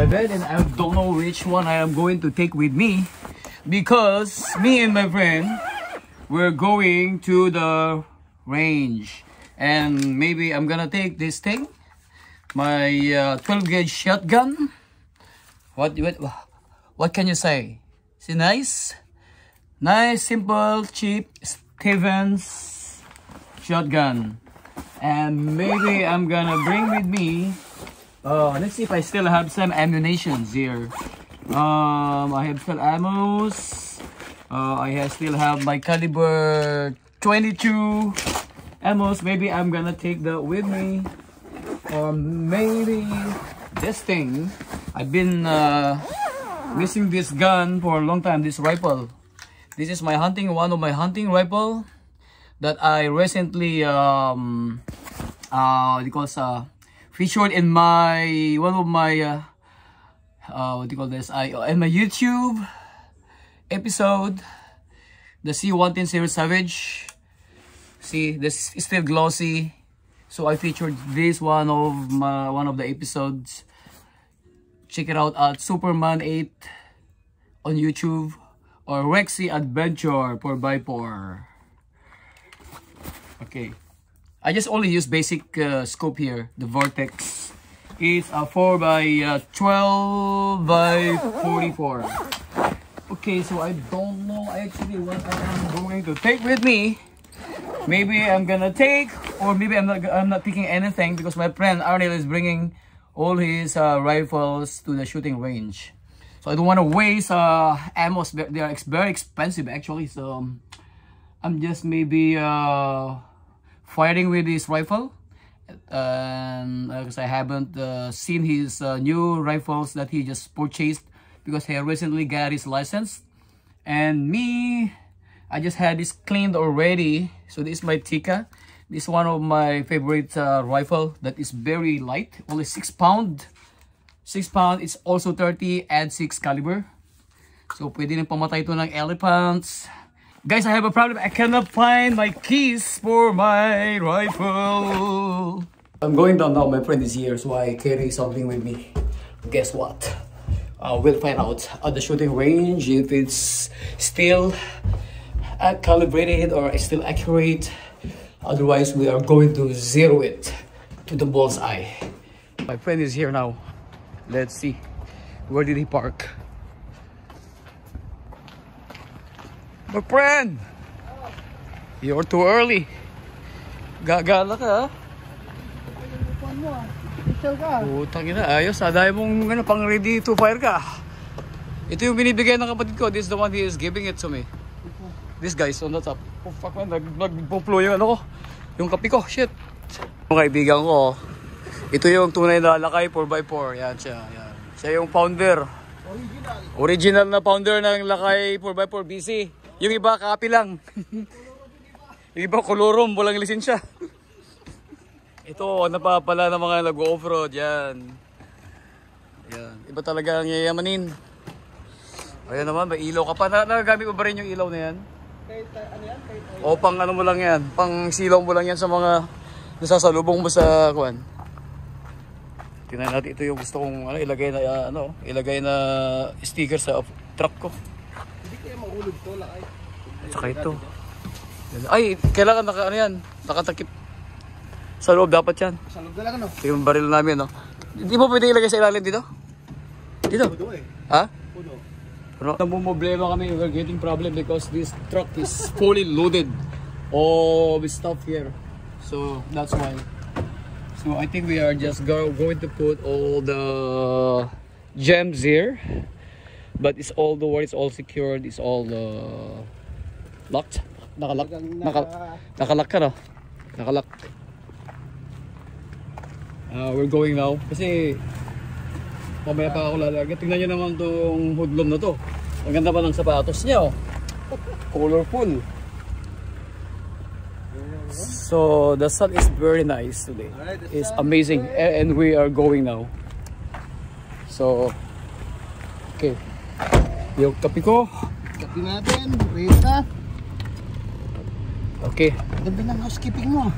bed and I don't know which one I am going to take with me, because me and my friend, we're going to the range, and maybe I'm gonna take this thing, my 12 gauge shotgun. What can you say? Is it nice? Nice, simple, cheap Stevens shotgun. And maybe I'm gonna bring with me, let's see if I still have some ammunitions here. I have still ammos. Still have my caliber 22 ammos. Maybe I'm gonna take that with me. Or maybe this thing. I've been missing this gun for a long time, this rifle. This is my one of my hunting rifle that I recently featured in my one of my in my YouTube episode, the C110 Savage. See, this is still glossy, so I featured this one of the episodes. Check it out at Superman 8 on YouTube, or Rexy Adventure 4x4. Okay, I just only use basic scope here. The Vortex is a 4x12x44. Okay, so I don't know actually what I'm going to take with me. Maybe I'm gonna take, or maybe I'm not taking anything, because my friend Arnel is bringing all his rifles to the shooting range. So I don't want to waste ammo. They are very expensive actually. So I'm just maybe firing with this rifle, and because I haven't seen his new rifles that he just purchased, because he recently got his license. And me, I just had this cleaned already. So this is my Tikka. This is one of my favorite rifle that is very light, only 6 pound. 6 pound. It's also 30 and 6 caliber. So pwede nang pamatay ito ng elephants. Guys, I have a problem. I cannot find my keys for my rifle. I'm going down now. My friend is here, so I carry something with me. Guess what? We'll find out at the shooting range if it's still calibrated or still accurate. Otherwise, we are going to zero it to the bullseye. My friend is here now. Let's see. Where did he park? My friend! You're too early. Gagala ka, ha? Putang ina, ayos. Dahil mong pang ready to fire ka. Ito yung binibigay ng kapatid ko. This is the one he is giving it to me. This guy's on the top. Oh fuck man, nagpuplo yung ano ko. Yung kapi ko, shit. Yung kaibigan ko, ito yung tunay na lakay 4x4. Yan siya, yan. Siya yung founder. Original na founder ng lakay 4x4 BC. Yung iba kapi lang. Yung iba kolorom, walang lisensya. Ito, napapala ng mga nag-offroad. Yan. Yan. Iba talaga ang yayamanin. Ayan naman, may ilaw ka pa. Nagagamit mo ba rin yung ilaw na yan? Ano yan? O pang ano mo lang yan, pang silaw mo lang yan sa mga nasasalubong mo sa kuwan. Tingnan natin, ito yung gusto kong ilagay na sticker sa truck ko. Hindi kaya mahulog to lakay. At saka ito. Ay, kailangan nakatakip. Sa loob dapat yan. Sa loob na lang, no? Ito yung baril namin, no? Hindi mo pwede ilagay sa ilalim dito? Dito? Pudo eh. Ha? Pudo. Namumblema kami, we're getting problem because this truck is fully loaded with stuff here. So that's why. So I think we are just going to put all the gems here, but it's all the way, it's all secured, it's all locked. Nakalock ka, no? Nakalock. We're going now kasi mamaya pa ako lalagyan. Tingnan nyo naman itong hoodlum na to. Ang ganda pa ng sapatos niya, oh. Colorful. So the sun is very nice today. It's amazing, and we are going now. So okay, yung kape ko. Kape natin, Rita. Okay. Ganda ng housekeeping mo.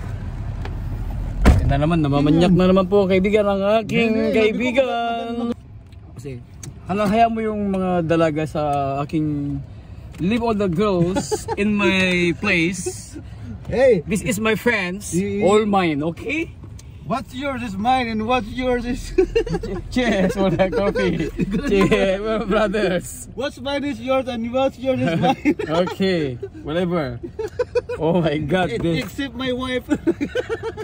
Na naman, namamanyak na naman po kaibigan ang aking kaibigan. Kasi, hayaan mo yung mga dalaga sa aking... Leave all the girls in my place. Hey! This is my friends, all mine, okay? What's yours is mine and what's yours is... Cheers for the coffee. Cheers, we're brothers. What's mine is yours and what's yours is mine. Okay, whatever. Oh my God. Except my wife.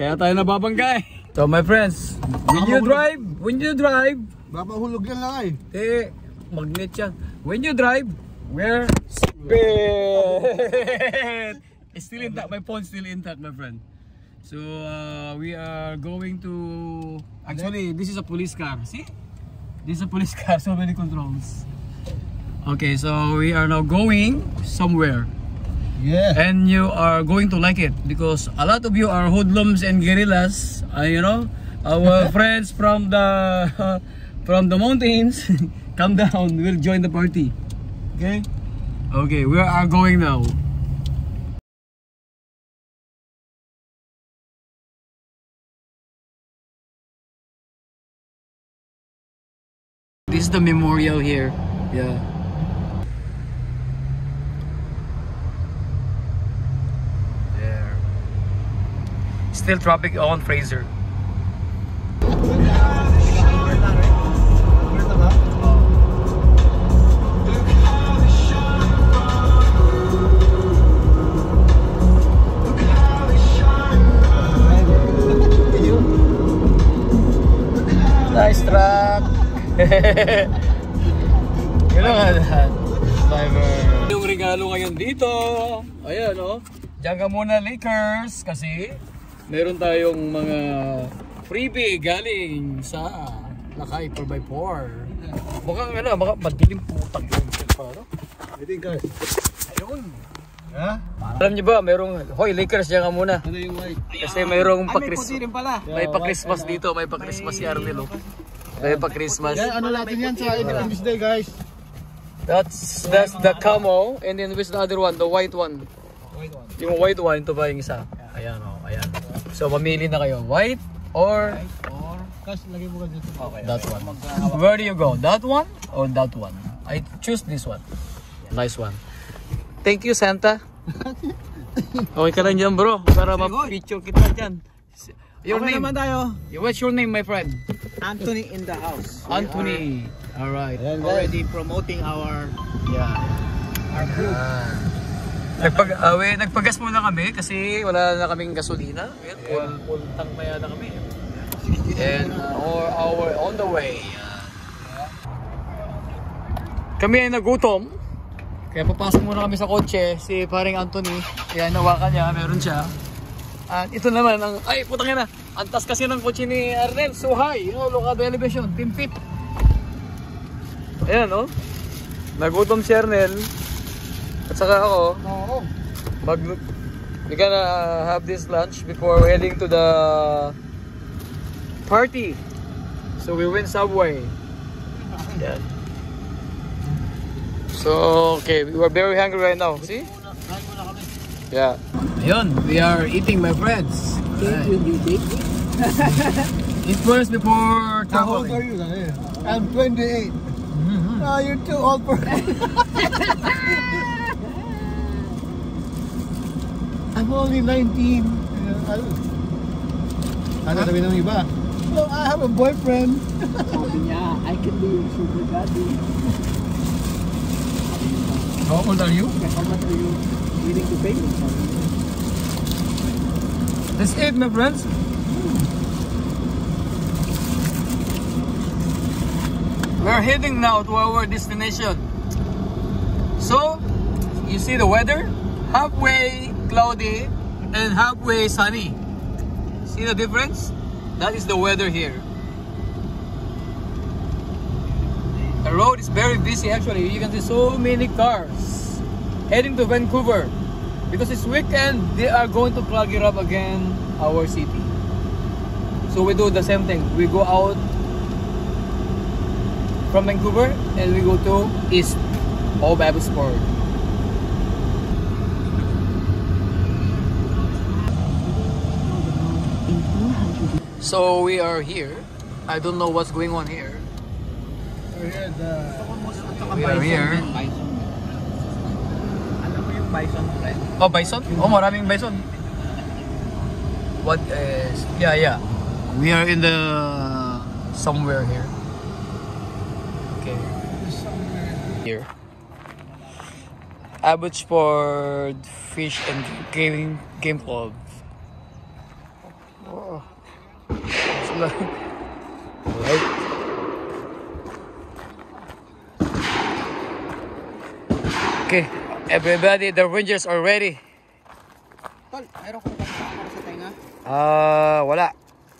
Kaya tayo nababangga eh. So my friends, when you drive, Babahulog yan lang ay. magnet yan. When you drive, wear seatbelt. It's still intact, my phone's still intact, my friend. So we are going to, actually this is a police car, see? This is a police car, so many controls. Okay, so we are now going somewhere. Yeah. And you are going to like it because a lot of you are hoodlums and guerrillas, you know, our friends from the mountains. Come down, we'll join the party. Okay? Okay, we are going now. This is the memorial here. Yeah. There. Still traffic on Fraser. Nice truck. Yun lang driver. Yung regalo ngayon dito. Ayan o. Diyan ka muna Lakers kasi meron tayong mga freebie galing sa Lakay 4x4. Mukhang baka madilim putang yung ano? I think guys. Ayun. Ha? Alam niyo ba, merong hoy Lakers diyan ka muna. Ano yung white? Kasi mayroong May puti rin pala. May pa-Christmas dito, may pa-Christmas si Arnel. May pa-Christmas. Yan, ano natin yan sa Independence Day guys. That's the camo, and then with the other one, the white one. White one. Yung white one, ito ba yung isa? Ayan o, ayan. So mamili na kayo, white or Kasi lagay mo ka dito. Okay. that one. Where do you go? That one or that one? I choose this one. Nice one. Thank you, Santa. Okay ka lang dyan, bro. Para ma-picture kita dyan. Your Okay name? naman tayo. What's your name, my friend? Anthony in the house. Anthony. Alright. Already promoting our group. Nagpagas muna kami kasi wala na kaming gasolina. Full tank na yata kami. And our on the way. Kami ay nagutom. Kaya papasok muna kami sa kotse. Si paring Anthony. Kaya nawakan niya. Meron siya. At ito naman ang... Ay, putang ina. Antas kasi ng kotse ni Arnel. So high. You know, look at the elevation. 10 feet. Ayan, no? Nagutom si Arnel. At saka ako. We're gonna have this lunch before heading to the party. So we went Subway. Yan. So, okay, we are very hungry right now. See? Yeah. Ayun, we are eating, my friends. Thank you, DJ. Eat first before How old are traveling. you? I'm 28. Oh, you're too old for I'm only 19. Ano sabi ng iba? Well, I have a boyfriend. Sabi niya, I can be your sugar daddy. How old are you? How much are you willing to pay me? Let's eat, my friends. We're heading now to our destination. So, you see the weather? Halfway cloudy and halfway sunny. See the difference? That is the weather here. The road is very busy actually. You can see so many cars heading to Vancouver. Because it's weekend, they are going to plug it up again, our city. So we do the same thing. We go out from Vancouver and we go to East of Abbotsford. So we are here. I don't know what's going on here. We're here at the... We are here. Bison. Alam mo yung bison, friend? Oh, bison? Oh, maraming bison. What is... Yeah. We are in the... somewhere here. Okay. Here. Abbotsford Fish and Game Club. Oh. It's like... Right. Okay, everybody, the Rangers are ready. Tol, meron ko ba sa tenga? Wala.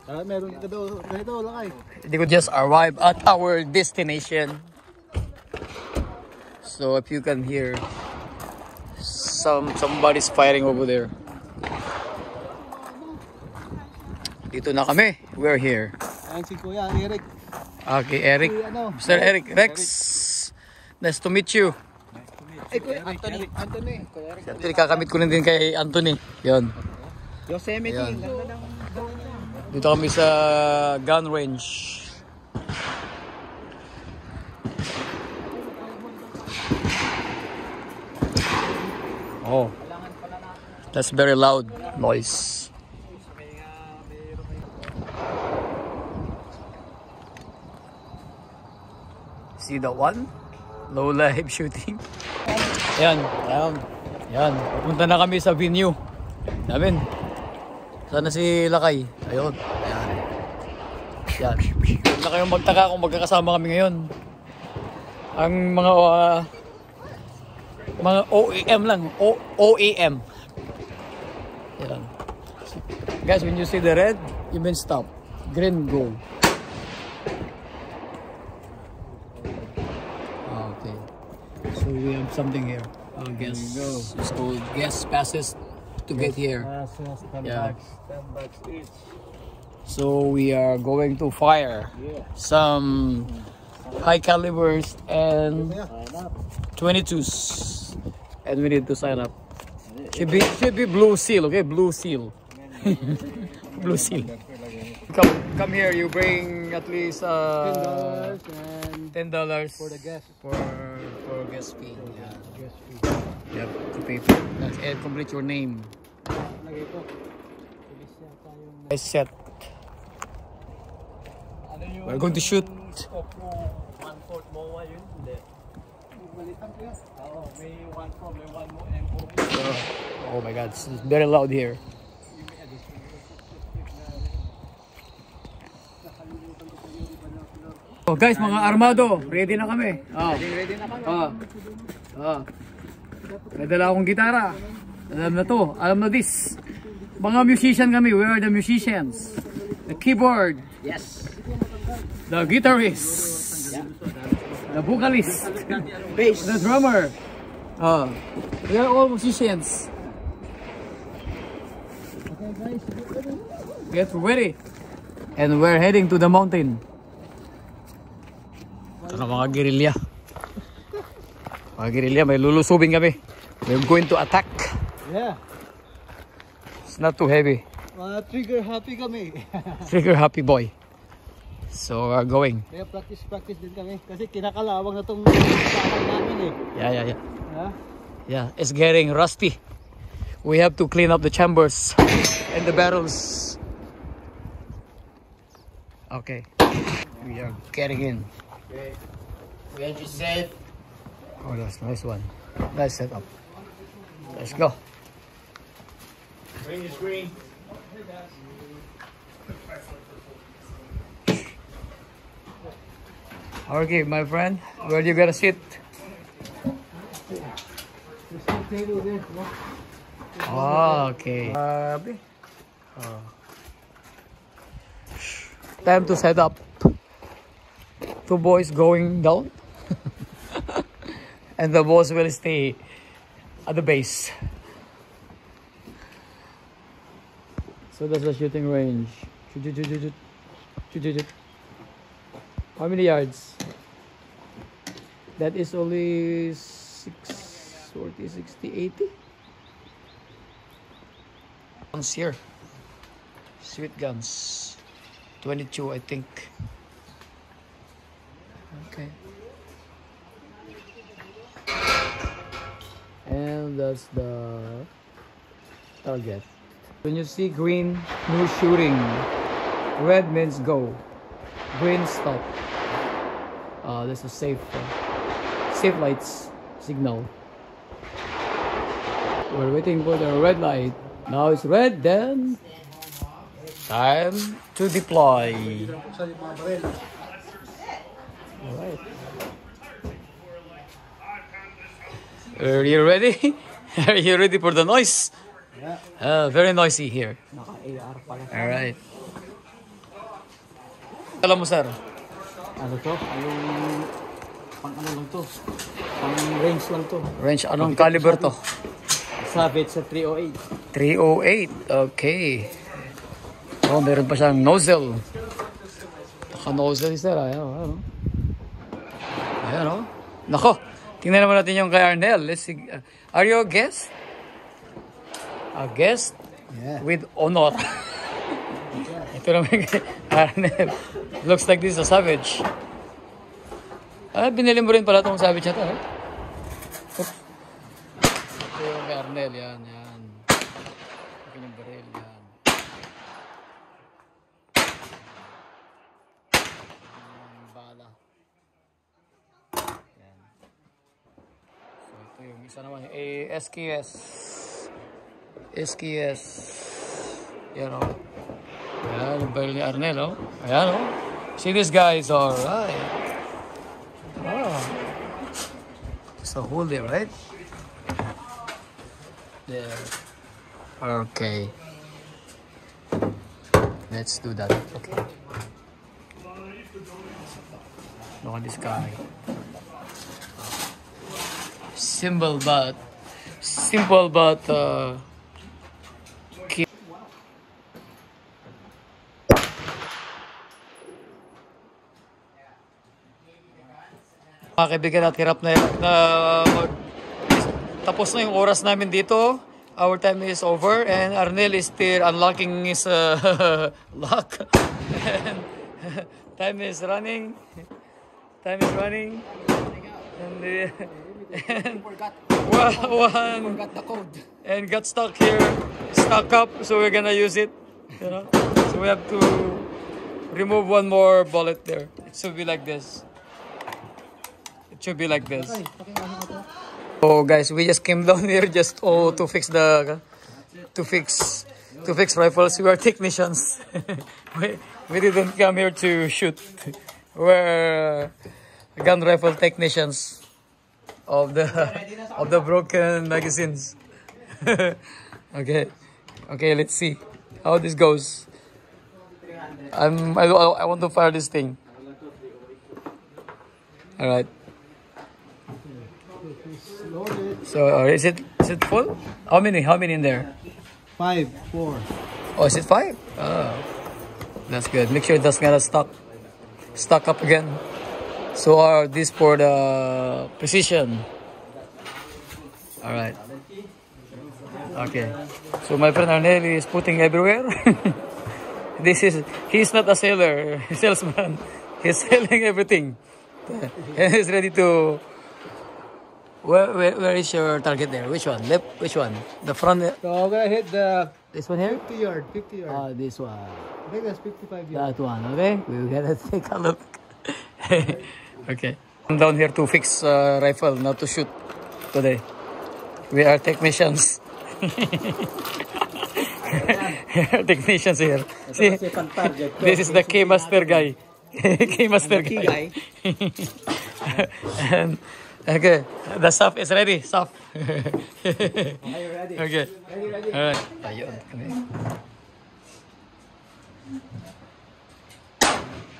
meron ka daw. Ganito, lakay. They could just arrive at our destination. So if you can hear somebody's fighting over there. Dito na kami. We're here. Ayan si Kuya, Eric. Okay, Eric. Mr. Eric. Rex. Nice to meet you. Ay, Kuya, Anthony. Kuya Eric. Actually, kakamit ko lang din kay Anthony. Yon. Yosemite. Ayan. Ganda ng Dito kami sa gun range. Oh. That's very loud noise. See that one? Low live shooting. Ayan. Pupunta na kami sa venue. Namin. Sana si Lakay. Ayun. Yan. Huwag na kayong magtaka kung magkakasama kami ngayon. Ang mga OEM lang. OEM. Yan. Guys, when you see the red, you mean stop. Green, go. Okay. So we have something here. Guess. It's called guest passes to get here. Yeah. 10 bucks each. So we are going to fire some high calibers and 22s, and we need to sign up. Should be blue seal, okay? Blue seal. Blue seal. Come here. You bring at least $10 and $10 for the guest. for guest fee. Yeah. Guest fee. Yep. To pay for. That's it. Complete your name. Lagay ko. I set. We're going to shoot. One-fourth mo yun? Hindi. Balitan ko yan. Oo, may one-fourth, may one mo and Oh my God, it's very loud here. Oh guys, mga armado, ready na kami. ready na kami. May dala akong gitara. Alam na to, alam na this. Mga musician kami, we are the musicians. The keyboard. Yes. The guitarist. The vocalist. Bass. The drummer. We are all musicians. Get ready. And we're heading to the mountain. Ito na mga guerrilla. Mga guerrilla, may lulusubin kami. We're going to attack. Yeah. It's not too heavy. Trigger happy kami. Trigger happy boy. So we're going. Kaya practice din kami. Kasi kinakalawang na itong kasama namin eh. Yeah. Ha? Yeah, it's getting rusty. We have to clean up the chambers and the barrels. Okay. We are getting in. Okay. We are just safe. Oh, that's a nice one. Nice setup. Let's go. Bring the screen. Okay, my friend, where you gonna sit? Oh, okay. Time to set up. Two boys going down. And the boss will stay at the base. So that's the shooting range. How many yards? That is only 40, 60, 80. Guns here. Sweet guns. 22, I think. Okay. And that's the target. When you see green, no shooting. Red means go. Green, stop. There's a safe lights signal. We're waiting for the red light. Now it's red, then time to deploy. Alright. Are you ready? Are you ready for the noise? Yeah. Very noisy here. Naka-AR pala. Alright. Alam mo, sir? Ano to? Yung pang ano lang to? Pang range lang to. Range, anong caliber to? Savage sa 308. 308. Okay. Oh, meron pa siyang nozzle. Naka-nozzle, sir. Ayan, ayan. Ayan, oh. Nako. Tingnan naman natin yung kay Arnel. Let's see. Are you a guest? A guest? Yeah. With honor. Ito naman kay Arnel. Looks like this is a Savage. Binili mo rin pala itong Savage na ito. Eh? Oops. Ito yung kay Arnel. Yan, yan. Ito yung baril. Yan. Yung bala. Yan. So ito yung isa naman. SKS. SKS. Yan o. Ayan, yung baril ni Arnel, oh. Ayan, oh. See this guy is alright. Oh. Just a hole there, right? There. Okay. Let's do that. Okay. Look at this guy. Simple but mga kaibigan, at hirap na tapos na yung oras namin dito. Our time is over and Arnel is still unlocking his lock. And time is running. And one Got the code. and got stuck here, stuck up, so we're gonna use it, you know. So we have to remove one more bullet there. It should be like this. It should be like this. Oh guys, we just came down here just to fix rifles. We are technicians. we didn't come here to shoot. We're gun rifle technicians of the broken magazines. Okay, let's see how this goes. I want to fire this thing. All right. So is it full? How many in there? 5, 4. Oh, is it 5? Oh, that's good. Make sure that's gonna stuck up again. So this for the precision. All right. Okay. So my friend Arnel is putting everywhere. He's not a salesman. He's selling everything. And he's ready to. Where is your target there? Which one? Left? Which one? The front? So I'm gonna hit the This one here? 50 yard. This one. I think that's 55 yard. That one. Okay. We're gonna take a look. Okay. I'm down here to fix rifle, not to shoot today. We are technicians. Technicians here. See, this is the K-Master guy. K-Master guy. And okay, the SAF is ready. SAF. Are you ready? Okay. Ready? All right. Ayun. Kami.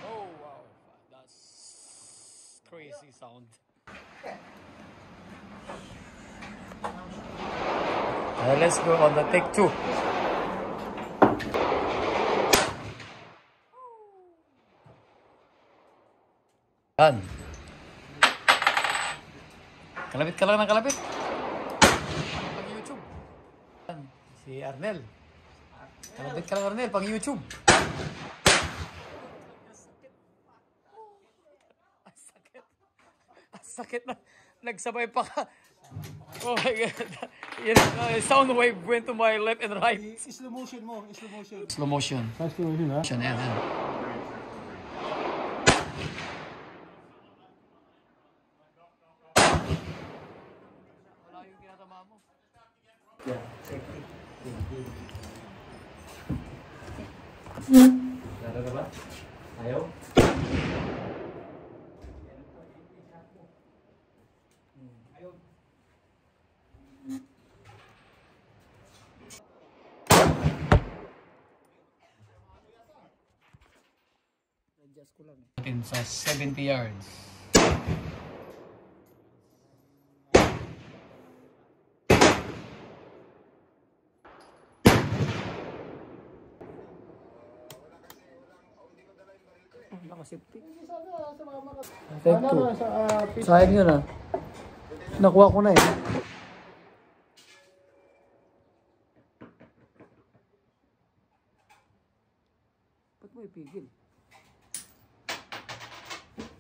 Oh wow, that's crazy sound. Let's go on the take 2. Yan. Kalapit ka lang ng kalapit. Pang YouTube. Yan. Si Arnel. Kalapit ka lang, Arnel, pang YouTube. sakit na. Nagsabay pa ka. Oh my God. Sound wave went to my left and right. Slow motion mo, slow motion. Slow motion. Slow motion, ha? Yan. Wala yung kinatama mo. Yeah, safety. Laro na ba? Ayaw? Ayaw. Adjust ko lang. Sa 70 yards. Nakasipti. Take two. Sayang yun ah. Nakuha ko na eh. Ba't mo ipigil?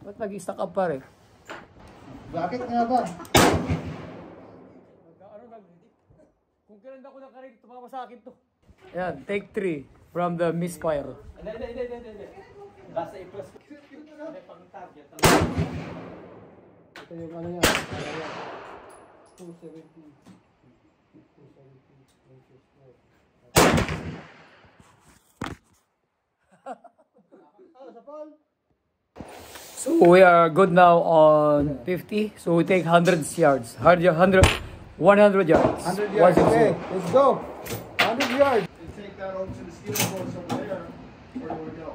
Ba't nag-stack up pare? Bakit nga ba? Kung kailan ako nakarig, tumama sa akin to. Ayan, take 3 from the misfire. Hindi. Basta i-plus. May pang-target. Ito yung ano yan. 270. So we are good now on 50. So we take 100 yards. 100 yards. 100 yards. Okay, let's go. 100 yards. You take that over to the steel post over there. Where do we go?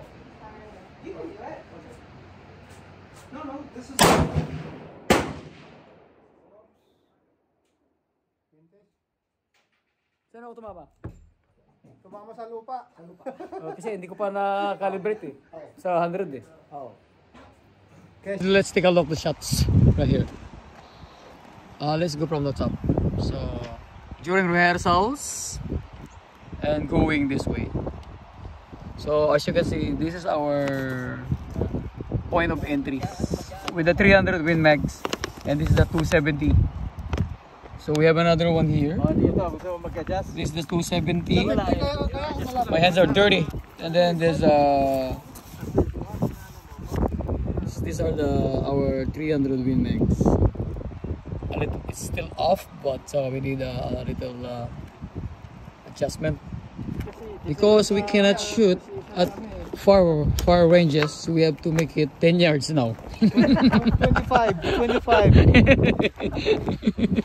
No, this is. Saan ako tumama? Tumama sa lupa. Kasi hindi ko pa na-calibrate eh. Sa 100 eh. Oo. Let's take a look at the shots right here. Let's go from the top. So during rehearsals and going this way. So as you can see, this is our point of entry with the 300 Win Mags, and this is the 270. So we have another one here. This is the 270. My hands are dirty, and then there's these are our 300 Win Mags. It's still off, but we need a little adjustment because we cannot shoot at far ranges. So we have to make it 10 yards now. 25.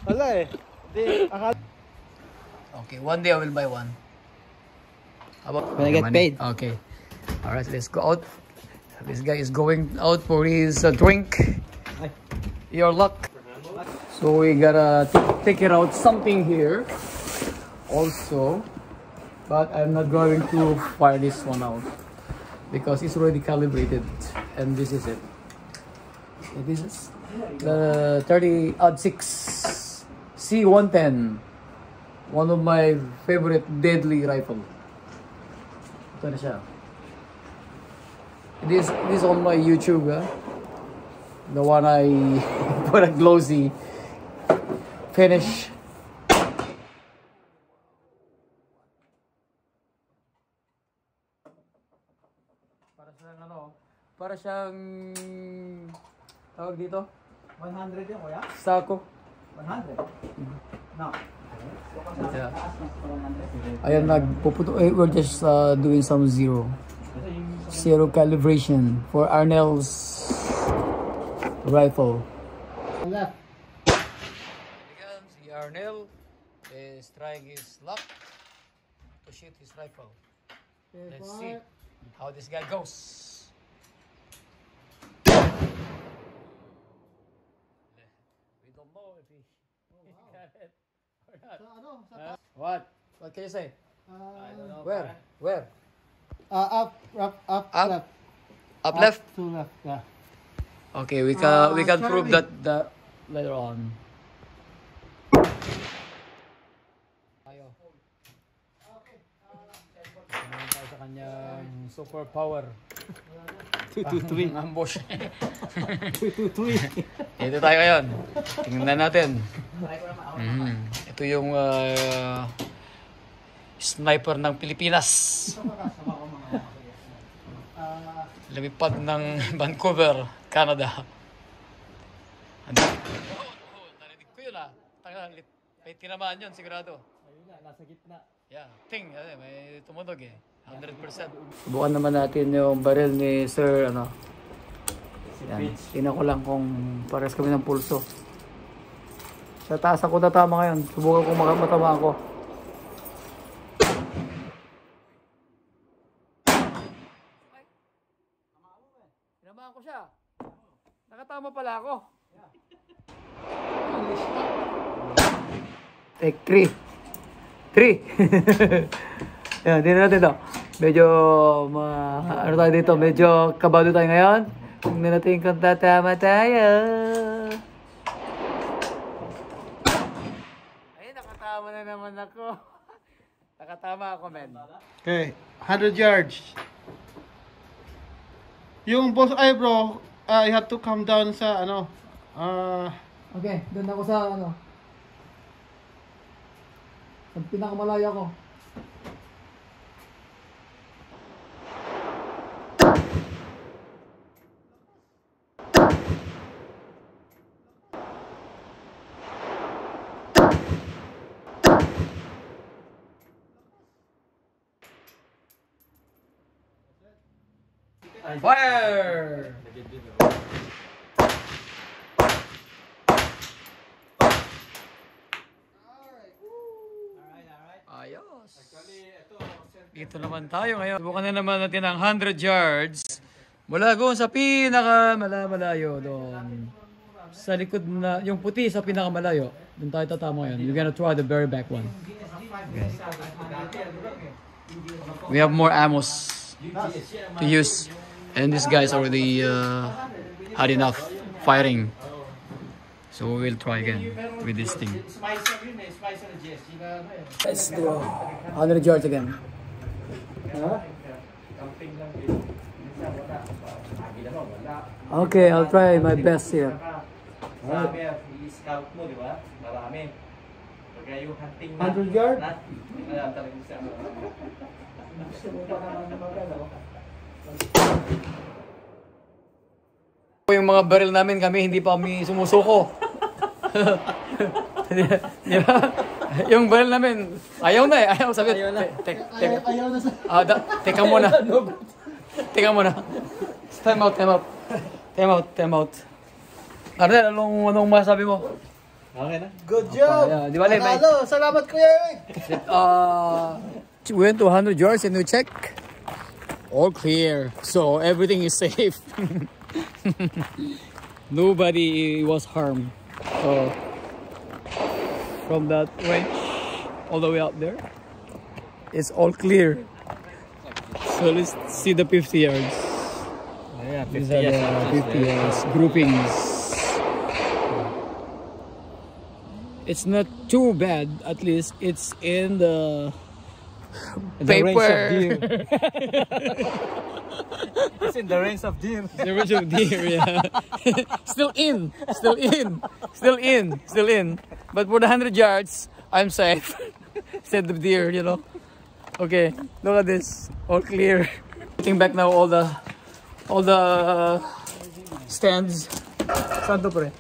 Wala eh. Okay, one day I will buy one. How about When I get money? paid. Okay. All right, let's go out. This guy is going out for his drink. Your luck. So we gotta take it out something here also, but I'm not going to fire this one out because it's already calibrated, and this is it. So this is the 30-06 C110, one of my favorite deadly rifle. Ito na siya. This on my YouTube, the one I put a glossy finish. Para siyang tawag dito? 100 yun, kuya? Sako. 100? No. Ayan, we're just doing some zero calibration for Arnell's rifle. Left. Si Arnell is trying his luck to shoot his rifle. Let's see how this guy goes. We don't know if he got it or not. What? What can you say? I don't know. Where? Up, left. Up left? To left, yeah. Okay, we can prove Charlie. that later on. Tayo. Naman tayo sa kanyang superpower. 223. Ambush. 223. Dito tayo ngayon. Tingnan natin. Ito yung sniper ng Pilipinas. Lumipad ng Vancouver, Canada. Narinig ko yun ah. May tinamaan yun, sigurado. Ayun na, nasa gitna. Yeah, may tumunog eh. 100%. Subukan naman natin yung barrel ni Sir, ano. Yan. Tingnan ko lang kung pares kami ng pulso. Sa taas ako tatama ngayon. Subukan kung matama ako. Tinamaan ko siya. Nakatama pala ako. Take 3. Yan, tingnan natin ito. Medyo, ano tayo dito? Medyo kabado tayo ngayon. Tingnan natin kung tatama tayo. Ay, nakatama na naman ako. Nakatama ako, men. Okay, 100 yards. Yung boss eyebrow, you have to come down sa ano. Okay, doon ako sa ano. Sa pinakamalaya ko. Fire! Ayos. Dito naman tayo ngayon. Subukan na naman natin ang 100 yards. Mula doon sa malayo doon. Sa likod na, yung puti sa pinakamalayo. Doon tayo tatama ngayon. We're gonna try the very back one. Okay. We have more ammos to use. And these guys already had enough firing. So we'll try again with this thing. Let's do 100 yards again. Okay, I'll try my best here. 100 yards? Yung mga barrel namin kami hindi pa kami sumusuko. Di ba? Yung barrel namin ayaw na eh. Ayaw sabi. Ayaw na. Ayaw na sa... Teka muna. Teka muna. Time out. Arnel, anong masabi mo? Okay na? Good job! Yeah, di ba, may... Salamat Kuya Eric! We went to 100 yards and we check. All clear. So everything is safe. Nobody was harmed. So from that range all the way out there, it's all clear. So let's see the 50 yards. Yeah, 50 These are the 50 yards groupings. It's not too bad. At least it's in the paper. It's in the range of deer. The range of deer, yeah. Still in. But for the 100 yards, I'm safe. Instead of deer, you know. Okay, look at this. All clear. Putting back now all the stands. Saan to, pre?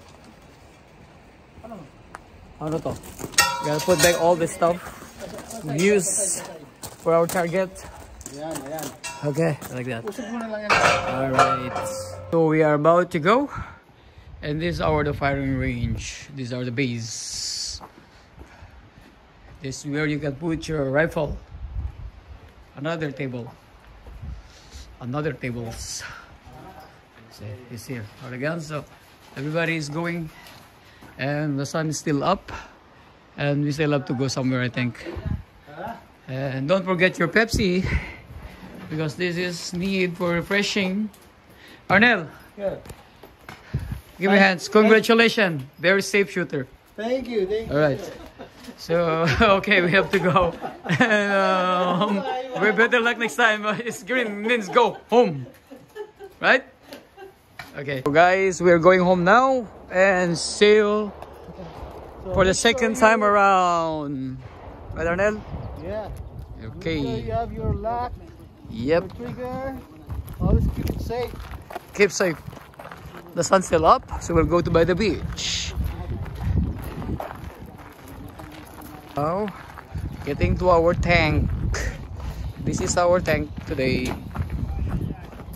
Ano to? We gotta put back all the stuff. Use for our target. Okay, like that. Alright. So we are about to go. And this is the firing range. These are the bays. This is where you can put your rifle. Another table. Another tables. So it's here. All the guns. So everybody is going. And the sun is still up. And we still have to go somewhere, I think. And don't forget your Pepsi. Because this is need for refreshing. Arnel. Yeah. Give me hands. Congratulations. Very safe shooter. Thank you. All right. So, okay, we have to go. And, we better luck next time. It's green means go home. Right? Okay. So guys, we're going home now and sail for the second time around. Right, Arnel? Yeah. Okay. Make sure you have your lock, Yep. your trigger. Always keep it safe. Keep safe. The sun's still up, so we'll go to by the beach. Now, getting to our tank. This is our tank today.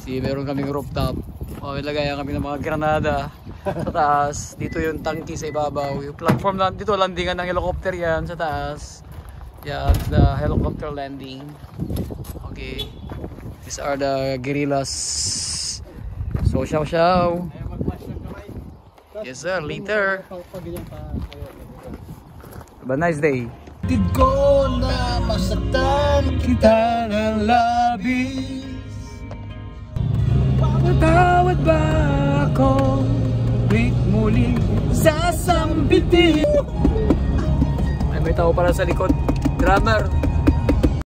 See, meron kaming rooftop. Lagayan kami ng mga granada sa taas. Dito yung tangki sa ibabaw. Yung platform na dito, landingan ng helicopter yan sa taas. Yeah, the helicopter landing. Okay. These are the guerrillas. So, show. Yes sir, later. Have a nice day. Tid ko na masaktan kita ng labis. Patawad ba ako? Wait muling sasambitin. Ay, may tao para sa likod. Drummer.